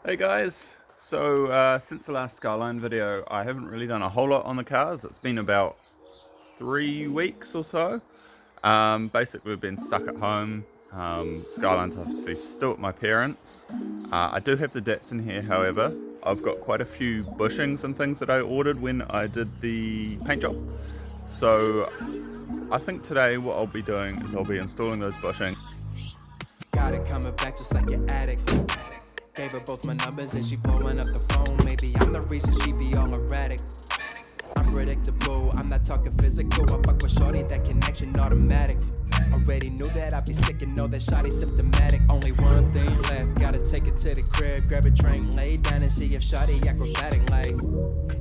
Hey guys, so since the last Skyline video I haven't really done a whole lot on the cars. It's been about 3 weeks or so. Basically we've been stuck at home. Skyline's obviously still at my parents'. I do have the Datsun here, however. I've got quite a few bushings and things that I ordered when I did the paint job. So I think today what I'll be doing is I'll be installing those bushings. Got it coming back just like your addict. Gave her both my numbers and she blowing up the phone. Maybe I'm the reason she be all erratic. Unpredictable, I'm not talking physical. I fuck with shorty, that connection automatic. Already knew that I'd be sick and know that shawty symptomatic. Only one thing left, gotta take it to the crib, grab a drink, lay down and see if shawty acrobatic like.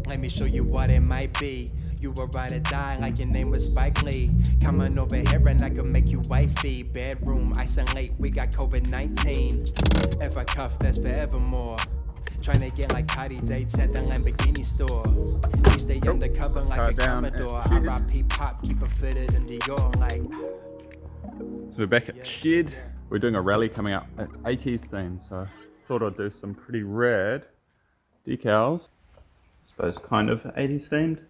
Let me show you what it might be. You were ride or die like your name was Spike Lee. Coming over here and I could make you wifey. Bedroom, isolate, we got COVID-19. If I cuff, that's forevermore. Trying to get like party dates at the Lamborghini store. We stay undercover like a Commodore. R.I.P. Pop, keep it fitted in Dior like. So we're back at the shed. We're doing a rally coming up. It's 80s theme, so thought I'd do some pretty rad decals. I suppose kind of 80s themed.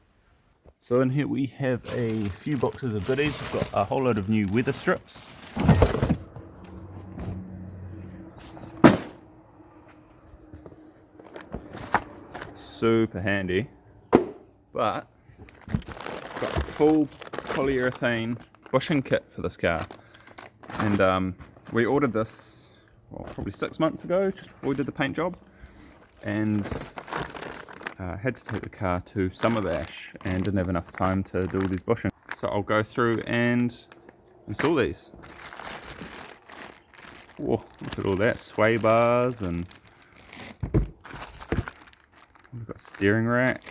So in here we have a few boxes of goodies. We've got a whole load of new weather strips. Super handy. But I've got a full polyurethane bushing kit for this car. And we ordered this, well, probably 6 months ago, just before we did the paint job. And had to take the car to Summer Bash and didn't have enough time to do all these bushings. So I'll go through and install these. Whoa, look at all that, sway bars, and we've got steering rack.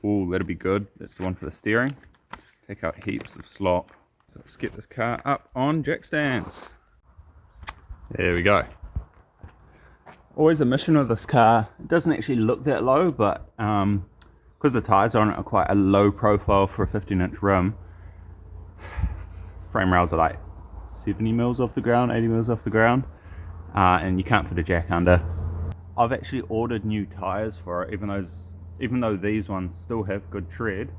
Oh, that'll be good. That's the one for the steering. Take out heaps of slop. So let's get this car up on jack stands. There we go. Always a mission with this car. It doesn't actually look that low, but because the tyres on it are quite a low profile for a 15-inch rim, frame rails are like 70 mils off the ground, 80 mils off the ground, and you can't fit a jack under. I've actually ordered new tyres for it, even though these ones still have good tread.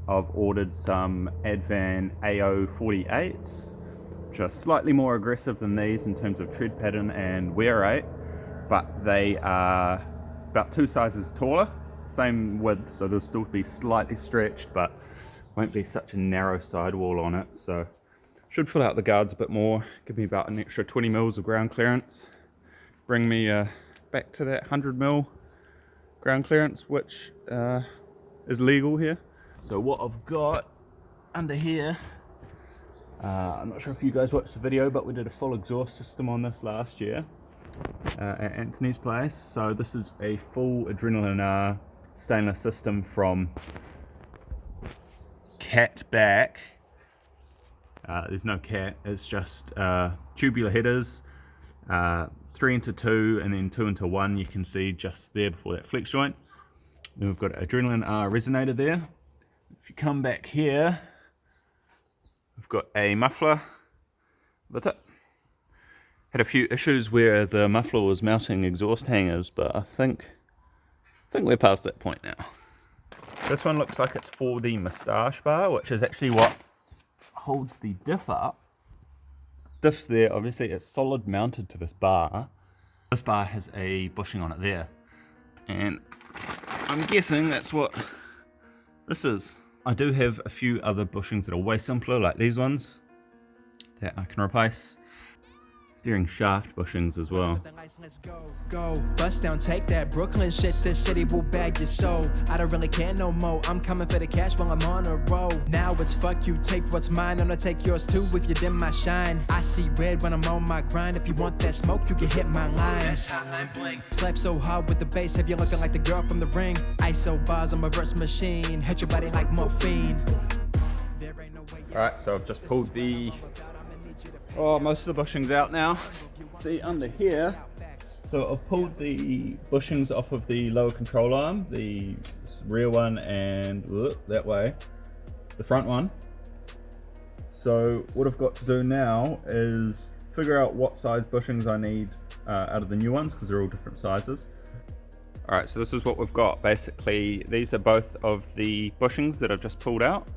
I've ordered some Advan AO 48s, which are slightly more aggressive than these in terms of tread pattern and wear rate. But they are about 2 sizes taller, same width, so they'll still be slightly stretched, but won't be such a narrow sidewall on it. So should fill out the guards a bit more, give me about an extra 20 mils of ground clearance, bring me back to that 100 mil ground clearance, which is legal here. So what I've got under here, I'm not sure if you guys watched the video, but we did a full exhaust system on this last year. At Anthony's place. So this is a full Adrenaline R stainless system from cat back. There's no cat, it's just tubular headers, 3 into 2 and then 2 into 1, you can see just there before that flex joint. Then we've got an Adrenaline R resonator there. If you come back here, we've got a muffler. That's it. Had a few issues where the muffler was mounting exhaust hangers, but I think we're past that point now. This one looks like it's for the Mustache bar, which is actually what holds the diff up. Diff's there, obviously it's solid mounted to this bar. This bar has a bushing on it there, and I'm guessing that's what this is. I do have a few other bushings that are way simpler, like these ones, that I can replace. Steering shaft bushings as well. Go, bust down, take that Brooklyn shit. This city will bag your soul. I don't really care no more. I'm coming for the cash while I'm on a roll. Now it's fuck you, take what's mine, and I'll take yours too if you dim my shine. I see red when I'm on my grind. If you want that smoke, you can hit my line. That's hotline bling. Slap so hard with the bass, have you looking like the girl from the ring? ISO bars on my verse machine, hit your body like morphine. Alright, so I've just pulled the most of the bushings out now. See under here, so I've pulled the bushings off of the lower control arm, the rear one and that way, the front one. So what I've got to do now is figure out what size bushings I need out of the new ones because they're all different sizes. Alright, so this is what we've got. Basically, these are both of the bushings that I've just pulled out.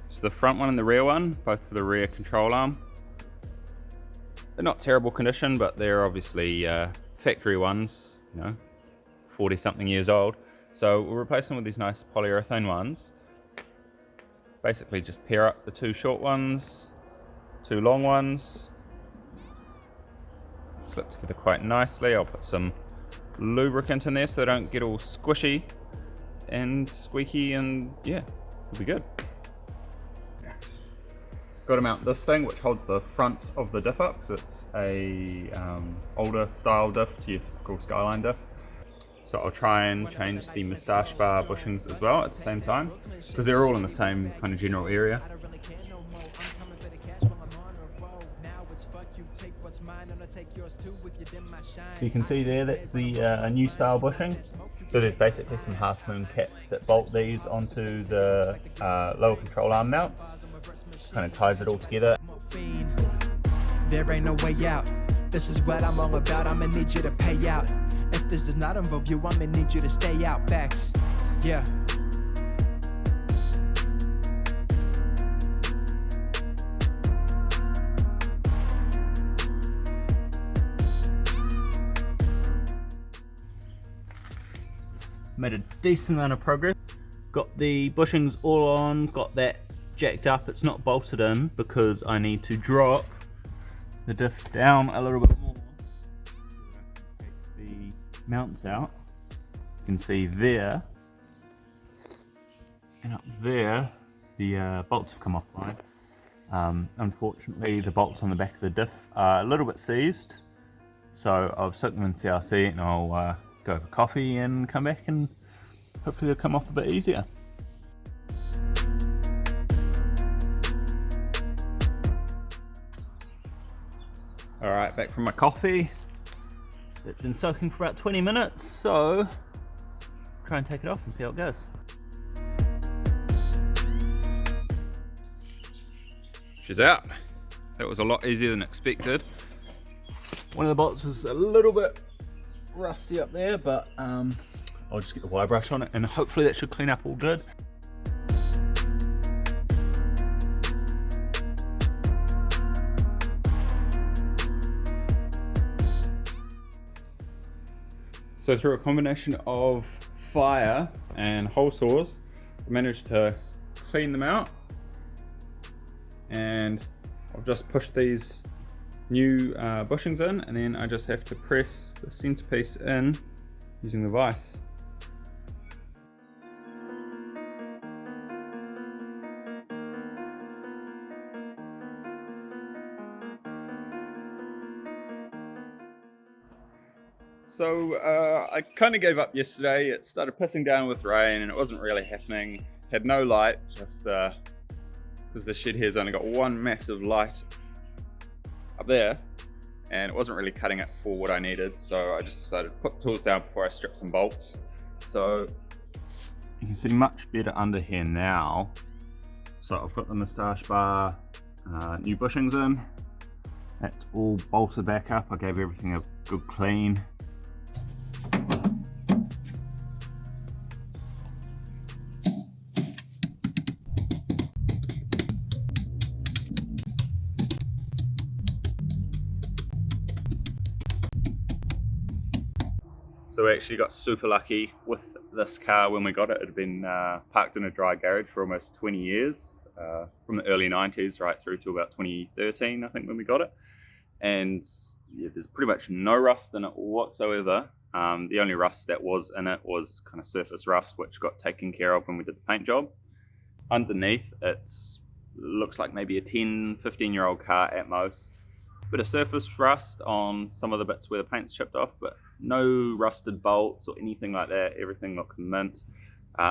So the front one and the rear one, both for the rear control arm. They're not terrible condition, but they're obviously factory ones, 40 something years old. So we'll replace them with these nice polyurethane ones. Basically just pair up the two short ones, two long ones. Slip together quite nicely. I'll put some lubricant in there so they don't get all squishy and squeaky, and yeah, it'll be good. Got to mount this thing which holds the front of the diff up because it's a older style diff to your typical Skyline diff. So I'll try and change the Mustache bar bushings as well at the same time because they're all in the same kind of general area. So you can see there, that's the new style bushing. So there's basically some half moon caps that bolt these onto the lower control arm mounts. Kind of ties it all together. There ain't no way out. This is what I'm all about. I'ma need you to pay out. If this does not involve you, I'ma need you to stay out. Facts. Yeah. Made a decent amount of progress. Got the bushings all on, got that jacked up. It's not bolted in because I need to drop the diff down a little bit more. Take the mounts out. You can see there and up there the bolts have come off fine. Unfortunately the bolts on the back of the diff are a little bit seized, so I've soaked them in CRC and I'll go for coffee and come back and hopefully they'll come off a bit easier. Alright, back from my coffee. It's been soaking for about 20 minutes, so try and take it off and see how it goes. She's out. That was a lot easier than expected. One of the bolts was a little bit rusty up there, but I'll just get the wire brush on it and hopefully that should clean up all good. So through a combination of fire and hole saws, I managed to clean them out, and I've just pushed these new bushings in, and then I just have to press the centerpiece in using the vise. So I kind of gave up yesterday. It started pissing down with rain and it wasn't really happening. Had no light, just because the shed here's only got one massive light up there, and it wasn't really cutting it for what I needed. So I just decided to put the tools down before I strip some bolts. So you can see much better under here now. So I've got the Mustache bar new bushings in. That's all bolted back up. I gave everything a good clean. So we actually got super lucky with this car when we got it. It had been parked in a dry garage for almost 20 years, from the early 90s right through to about 2013, I think, when we got it. And yeah, there's pretty much no rust in it whatsoever. The only rust that was in it was kind of surface rust, which got taken care of when we did the paint job. Underneath, it looks like maybe a 10-15-year-old car at most. Bit of surface rust on some of the bits where the paint's chipped off, but no rusted bolts or anything like that. Everything looks mint.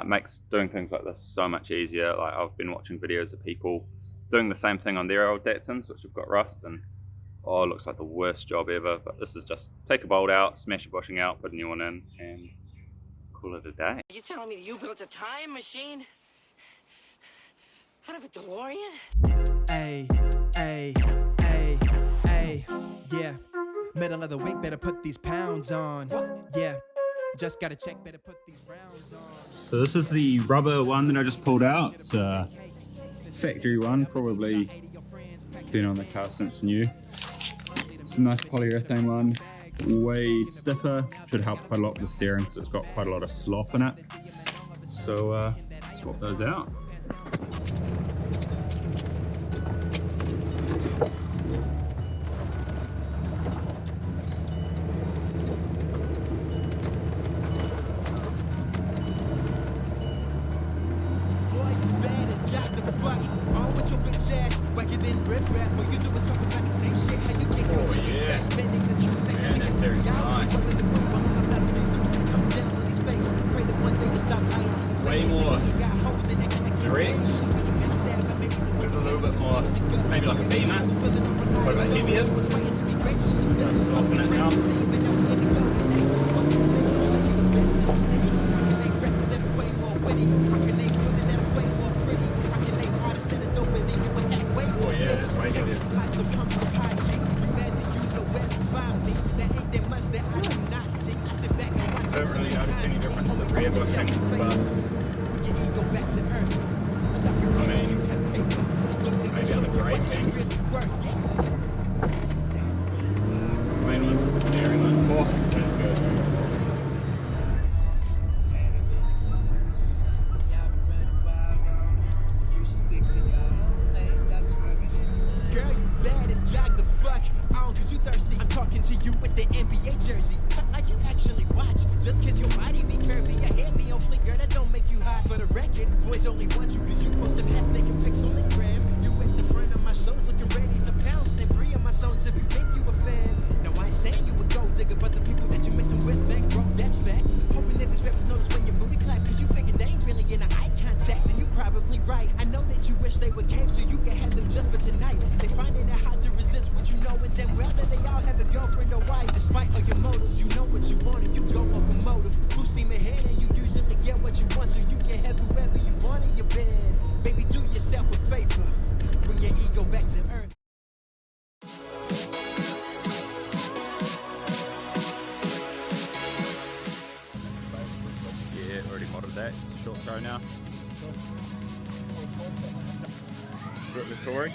Makes doing things like this so much easier. Like, I've been watching videos of people doing the same thing on their old Datsuns, which have got rust, and oh, it looks like the worst job ever. But this is just take a bolt out, smash a bushing out, put a new one in, and call it a day. Are you telling me that you built a time machine out of a DeLorean? Ay, ay, ay, ay, yeah. Metal of the week, better put these pounds on. Yeah, just gotta check, better put these rounds on. So this is the rubber one that I just pulled out. It's a factory one, probably been on the car since new. It's a nice polyurethane one, way stiffer, should help quite a lot with the steering because it's got quite a lot of slop in it. So swap those out. Way more direct. There's a little bit more, maybe like a beamer, quite a bit heavier. Just soften it now. Oh yeah, it's way heavier. I don't really notice any difference in the rear bushings, but I mean, maybe on the braking. Main one's the steering one. Oh, that's good. Girl, you better jog the fuck on, cause you thirsty. I'm talking to you with the NBA jersey. Like you actually watch. Just cause your body be curvy, your hair be on fleek, girl, that don't make you hot. For the record, boys only want you cause you post some half-naked pics on the gram. You at the front of my shows looking ready to pounce. Then 3 of my songs if you think you a fan. Now I ain't saying you a gold digger, but the people that you're messing with think broke, that's facts. Hoping that these rappers notice when your booty clap, cause you figure they ain't really in eye contact. And you probably right. I know that you wish they would cave so you can have them just for tonight. They finding it hard to resist what you know, and damn well that they all have a girlfriend or wife. Despite all your motives, you know what you want and you go locomotive. Full steam ahead and you usually get what you want so you can have whoever you want in your bed. Baby, do yourself a favor. Bring your ego back to earth. Yeah, already modded that. Short throw now. Short the story.